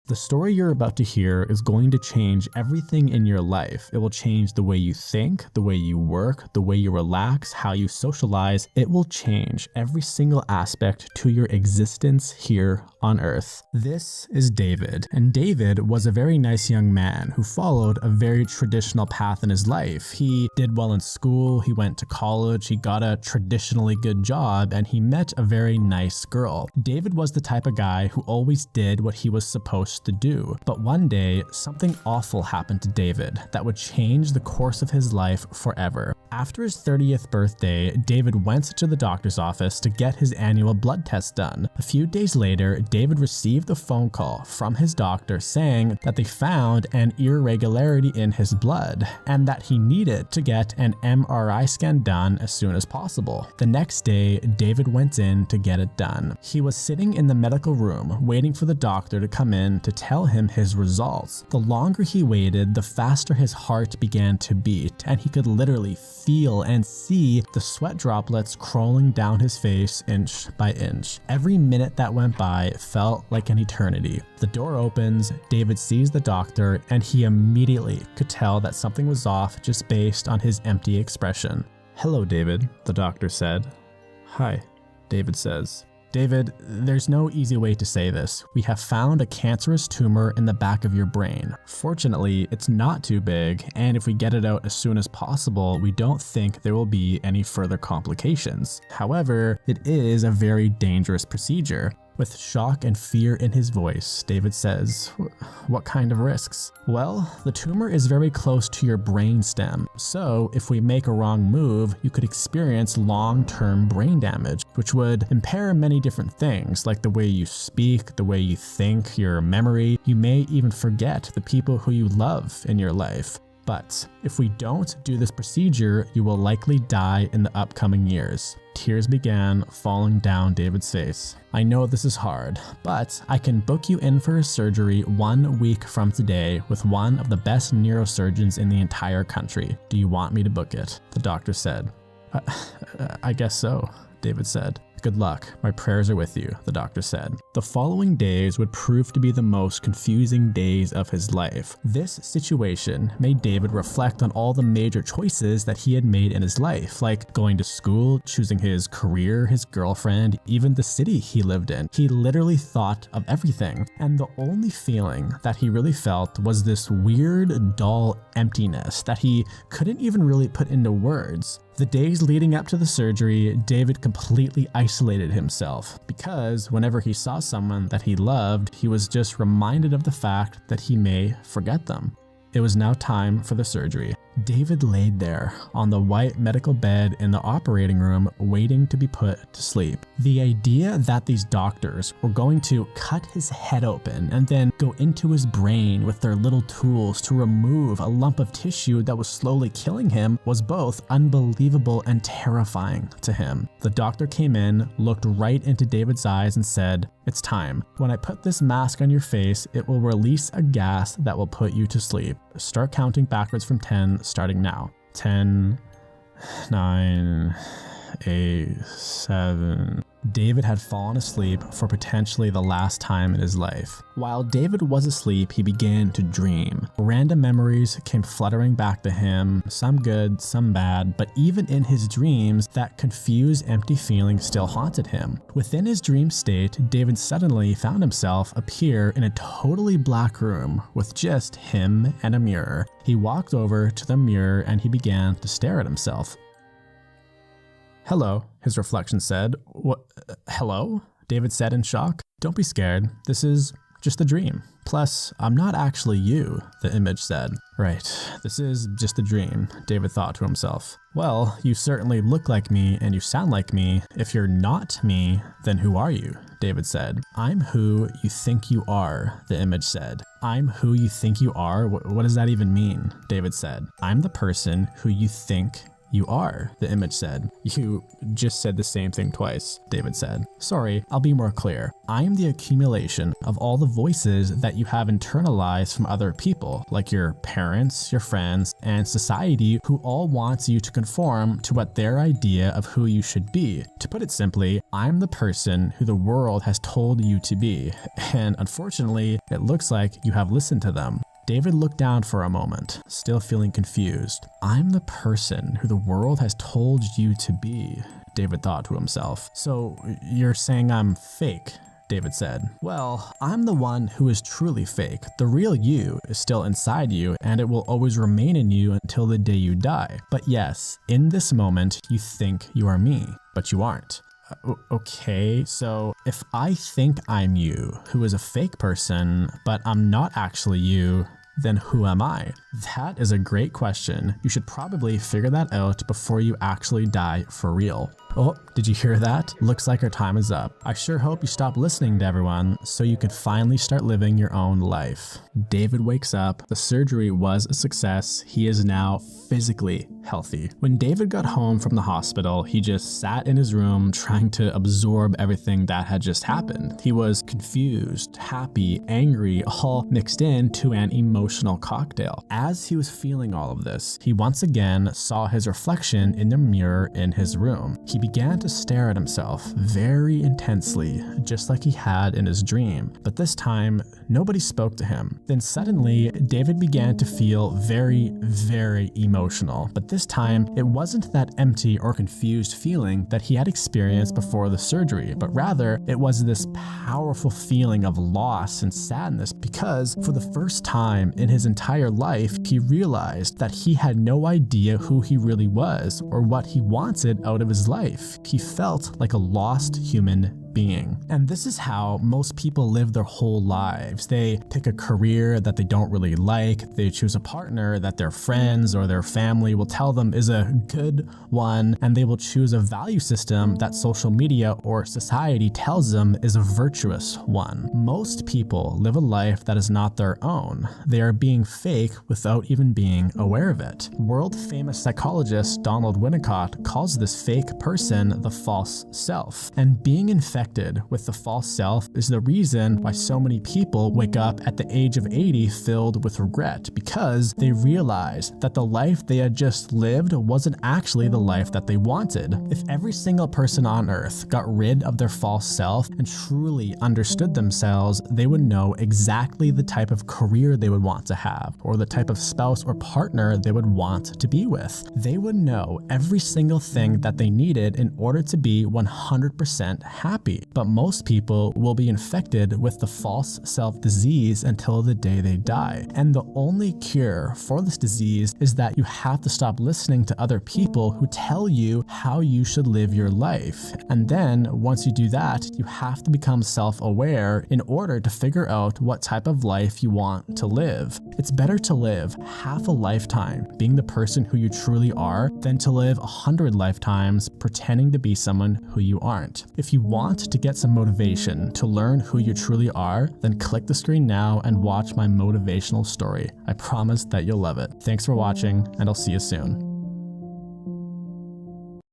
The story you're about to hear is going to change everything in your life. It will change the way you think, the way you work, the way you relax, how you socialize. It will change every single aspect to your existence here on Earth. This is David, and David was a very nice young man who followed a very traditional path in his life. He did well in school, he went to college, he got a traditionally good job, and he met a very nice girl. David was the type of guy who always did what he was supposed to do. But one day, something awful happened to David that would change the course of his life forever. After his 30th birthday, David went to the doctor's office to get his annual blood test done. A few days later, David received a phone call from his doctor saying that they found an irregularity in his blood and that he needed to get an MRI scan done as soon as possible. The next day, David went in to get it done. He was sitting in the medical room waiting for the doctor to come in to tell him his results. The longer he waited, the faster his heart began to beat, and he could literally feel and see the sweat droplets crawling down his face inch by inch. Every minute that went by felt like an eternity. The door opens, David sees the doctor, and he immediately could tell that something was off just based on his empty expression. "Hello, David," the doctor said. "Hi," David says. "David, there's no easy way to say this. We have found a cancerous tumor in the back of your brain. Fortunately, it's not too big, and if we get it out as soon as possible, we don't think there will be any further complications. However, it is a very dangerous procedure." With shock and fear in his voice, David says, "What kind of risks?" "Well, the tumor is very close to your brain stem, so if we make a wrong move, you could experience long-term brain damage, which would impair many different things, like the way you speak, the way you think, your memory. You may even forget the people who you love in your life. But if we don't do this procedure, you will likely die in the upcoming years." Tears began falling down David's face. "I know this is hard, but I can book you in for a surgery 1 week from today with one of the best neurosurgeons in the entire country. Do you want me to book it?" The doctor said. I guess so," David said. "Good luck. My prayers are with you," the doctor said. The following days would prove to be the most confusing days of his life. This situation made David reflect on all the major choices that he had made in his life, like going to school, choosing his career, his girlfriend, even the city he lived in. He literally thought of everything, and the only feeling that he really felt was this weird, dull emptiness that he couldn't even really put into words. The days leading up to the surgery, David completely isolated himself because whenever he saw someone that he loved, he was just reminded of the fact that he may forget them. It was now time for the surgery. David laid there on the white medical bed in the operating room waiting to be put to sleep. The idea that these doctors were going to cut his head open and then go into his brain with their little tools to remove a lump of tissue that was slowly killing him was both unbelievable and terrifying to him. The doctor came in, looked right into David's eyes and said, "It's time. When I put this mask on your face, it will release a gas that will put you to sleep. Start counting backwards from 10, starting now. 10, 9, 8, 7. David had fallen asleep for potentially the last time in his life. While David was asleep, he began to dream. Random memories came fluttering back to him, some good, some bad, but even in his dreams, that confused, empty feeling still haunted him. Within his dream state, David suddenly found himself appear in a totally black room with just him and a mirror. He walked over to the mirror and he began to stare at himself. "Hello," his reflection said. "What? Hello?" David said in shock. "Don't be scared. This is just a dream. Plus, I'm not actually you," the image said. "Right, this is just a dream," David thought to himself. "Well, you certainly look like me and you sound like me. If you're not me, then who are you?" David said. "I'm who you think you are," the image said. "I'm who you think you are? What does that even mean?" David said. "I'm the person who you think You are, the image said. You just said the same thing twice, David said. Sorry, I'll be more clear. I am the accumulation of all the voices that you have internalized from other people, like your parents, your friends, and society, who all wants you to conform to what their idea of who you should be. To put it simply, I'm the person who the world has told you to be, and unfortunately, it looks like you have listened to them. David looked down for a moment, still feeling confused. I'm the person who the world has told you to be, David thought to himself. So you're saying I'm fake? David said. Well, I'm the one who is truly fake. The real you is still inside you, and it will always remain in you until the day you die. But yes, in this moment, you think you are me, but you aren't. Okay, so if I think I'm you, who is a fake person, but I'm not actually you, then who am I? That is a great question. You should probably figure that out before you actually die for real. Oh, did you hear that? Looks like our time is up. I sure hope you stop listening to everyone so you can finally start living your own life. David wakes up. The surgery was a success. He is now physically healthy. When David got home from the hospital, he just sat in his room trying to absorb everything that had just happened. He was confused, happy, angry, all mixed into an emotional cocktail. As he was feeling all of this, he once again saw his reflection in the mirror in his room. He began to stare at himself very intensely, just like he had in his dream. But this time, nobody spoke to him. Then suddenly, David began to feel very, very emotional. But this time, it wasn't that empty or confused feeling that he had experienced before the surgery, but rather, it was this powerful feeling of loss and sadness because, for the first time in his entire life, he realized that he had no idea who he really was or what he wanted out of his life. He felt like a lost human being. And this is how most people live their whole lives. They pick a career that they don't really like. They choose a partner that their friends or their family will tell them is a good one, and they will choose a value system that social media or society tells them is a virtuous one. Most people live a life that is not their own. They are being fake without even being aware of it. World-famous psychologist Donald Winnicott calls this fake person the false self. And being infected with the false self is the reason why so many people wake up at the age of 80 filled with regret, because they realized that the life they had just lived wasn't actually the life that they wanted. If every single person on earth got rid of their false self and truly understood themselves, they would know exactly the type of career they would want to have, or the type of spouse or partner they would want to be with. They would know every single thing that they needed in order to be 100% happy. But most people will be infected with the false self disease until the day they die. And the only cure for this disease is that you have to stop listening to other people who tell you how you should live your life. And then once you do that, you have to become self-aware in order to figure out what type of life you want to live. It's better to live half a lifetime being the person who you truly are than to live 100 lifetimes pretending to be someone who you aren't. If you want to get some motivation to learn who you truly are, then click the screen now and watch my motivational story. I promise that you'll love it. Thanks for watching, and I'll see you soon.